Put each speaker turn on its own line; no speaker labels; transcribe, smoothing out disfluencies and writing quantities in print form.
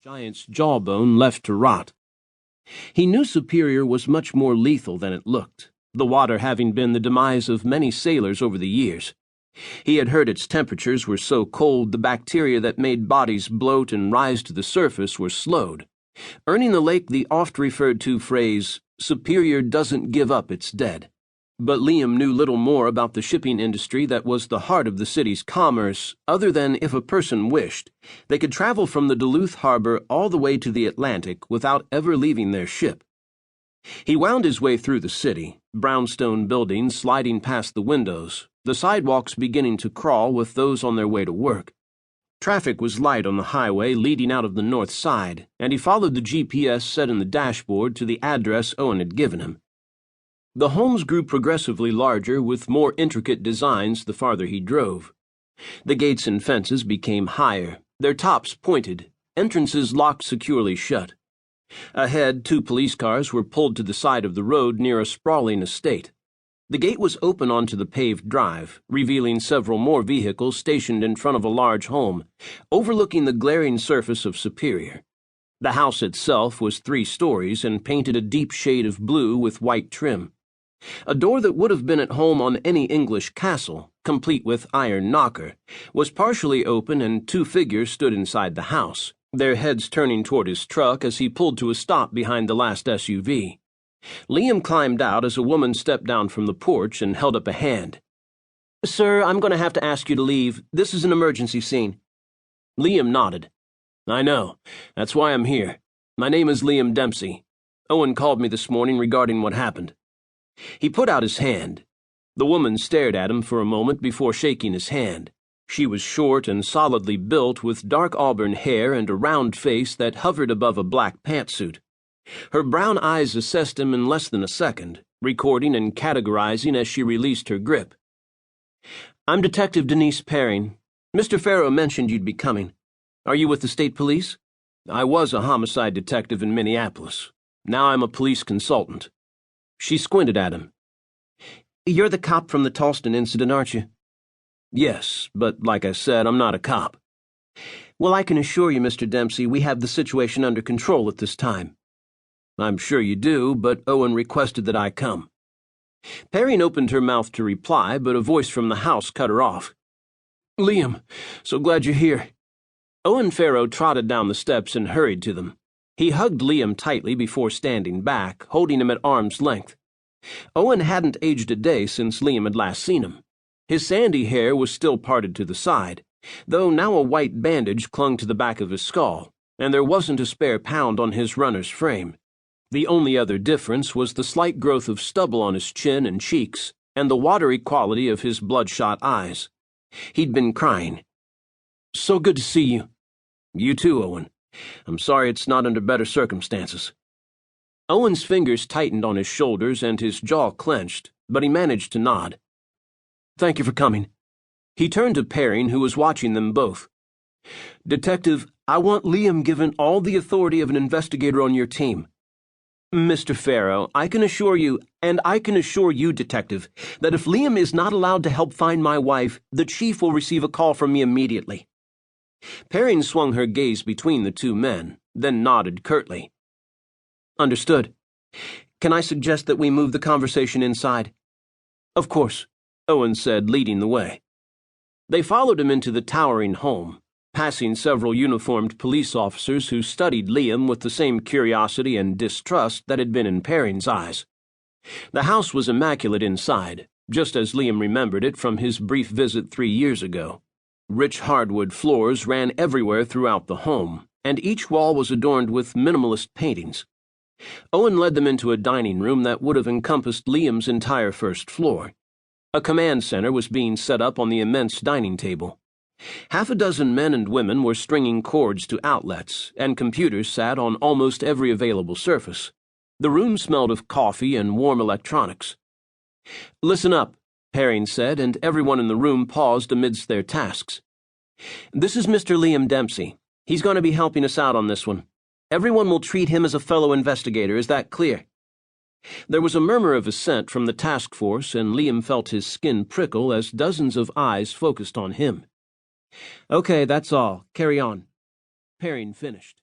giant's jawbone left to rot. He knew Superior was much more lethal than it looked, the water having been the demise of many sailors over the years. He had heard its temperatures were so cold the bacteria that made bodies bloat and rise to the surface were slowed, earning the lake the oft-referred-to phrase, "Superior doesn't give up its dead." But Liam knew little more about the shipping industry that was the heart of the city's commerce, other than if a person wished, they could travel from the Duluth harbor all the way to the Atlantic without ever leaving their ship. He wound his way through the city, brownstone buildings sliding past the windows, the sidewalks beginning to crawl with those on their way to work. Traffic was light on the highway leading out of the north side, and he followed the GPS set in the dashboard to the address Owen had given him. The homes grew progressively larger with more intricate designs the farther he drove. The gates and fences became higher, their tops pointed, entrances locked securely shut. Ahead, 2 police cars were pulled to the side of the road near a sprawling estate. The gate was open onto the paved drive, revealing several more vehicles stationed in front of a large home, overlooking the glaring surface of Superior. The house itself was 3 stories and painted a deep shade of blue with white trim. A door that would have been at home on any English castle, complete with iron knocker, was partially open and 2 figures stood inside the house, their heads turning toward his truck as he pulled to a stop behind the last SUV. Liam climbed out as a woman stepped down from the porch and held up a hand. "Sir, I'm going to have to ask you to leave. This is an emergency scene." Liam nodded. "I know. That's why I'm here. My name is Liam Dempsey. Owen called me this morning regarding what happened." He put out his hand. The woman stared at him for a moment before shaking his hand. She was short and solidly built with dark auburn hair and a round face that hovered above a black pantsuit. Her brown eyes assessed him in less than a second, recording and categorizing as she released her grip. "I'm Detective Denise Perrin. Mr. Farrow mentioned you'd be coming. Are you with the state police?" "I was a homicide detective in Minneapolis. Now I'm a police consultant." She squinted at him. "You're the cop from the Tolston incident, aren't you?" "Yes, but like I said, I'm not a cop." "Well, I can assure you, Mr. Dempsey, we have the situation under control at this time." "I'm sure you do, but Owen requested that I come." Perrin opened her mouth to reply, but a voice from the house cut her off. "Liam, so glad you're here." Owen Farrow trotted down the steps and hurried to them. He hugged Liam tightly before standing back, holding him at arm's length. Owen hadn't aged a day since Liam had last seen him. His sandy hair was still parted to the side, though now a white bandage clung to the back of his skull, and there wasn't a spare pound on his runner's frame. The only other difference was the slight growth of stubble on his chin and cheeks, and the watery quality of his bloodshot eyes. He'd been crying. "So good to see you." "You too, Owen. I'm sorry it's not under better circumstances." Owen's fingers tightened on his shoulders and his jaw clenched, but he managed to nod. "Thank you for coming." He turned to Perrin, who was watching them both. "Detective, I want Liam given all the authority of an investigator on your team." "Mr. Farrow, I can assure you, and I can assure you, Detective, that if Liam is not allowed to help find my wife, the chief will receive a call from me immediately." Perrin swung her gaze between the 2 men, then nodded curtly. "Understood. Can I suggest that we move the conversation inside?" "Of course," Owen said, leading the way. They followed him into the towering home, passing several uniformed police officers who studied Liam with the same curiosity and distrust that had been in Perrin's eyes. The house was immaculate inside, just as Liam remembered it from his brief visit 3 years ago. Rich hardwood floors ran everywhere throughout the home, and each wall was adorned with minimalist paintings. Owen led them into a dining room that would have encompassed Liam's entire first floor. A command center was being set up on the immense dining table. Half a dozen men and women were stringing cords to outlets, and computers sat on almost every available surface. The room smelled of coffee and warm electronics. "Listen up," Perrin said, and everyone in the room paused amidst their tasks. "This is Mr. Liam Dempsey. He's going to be helping us out on this one. Everyone will treat him as a fellow investigator. Is that clear?" There was a murmur of assent from the task force, and Liam felt his skin prickle as dozens of eyes focused on him. "Okay, that's all. Carry on." Perrin finished.